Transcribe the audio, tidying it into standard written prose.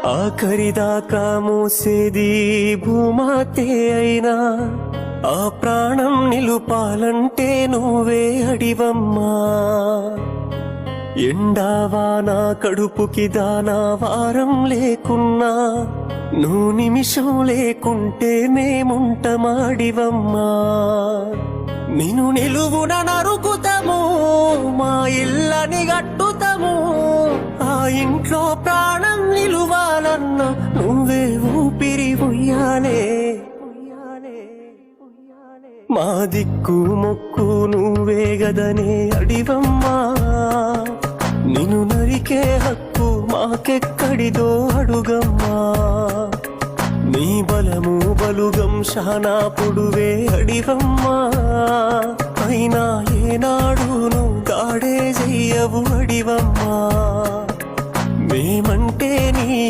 ఆఖరిదాకా మూసేది భూమాతే అయినా ఆ ప్రాణం నిలుపాలంటే నువ్వే అడివమ్మా. ఎండావానా కడుపుకి దానా వారం లేకున్నా నువ్వు నిమిషం లేకుంటే మేముంటమాడివమ్మా. నిన్ను నిలువున నరుకుతాము, మా ఇళ్ళని గట్టుతాము. ఆ ఇంట్లో ప్రాణం నిలువాలన్నా నువ్వే ఊపిరి ఉయ్యాలే. మా దిక్కు మొక్కు నువ్వే గదనే అడివమ్మా. నిన్ను నరికే హక్కు మాకెక్కడిదో అడుగమ్మా. నీ బలము బలుగం శానాపుడువే అడివమ్మా. అయినా ఏనాడు నువ్వు దాడే చెయ్యవు అడివమ్మా. మేమంటే నీ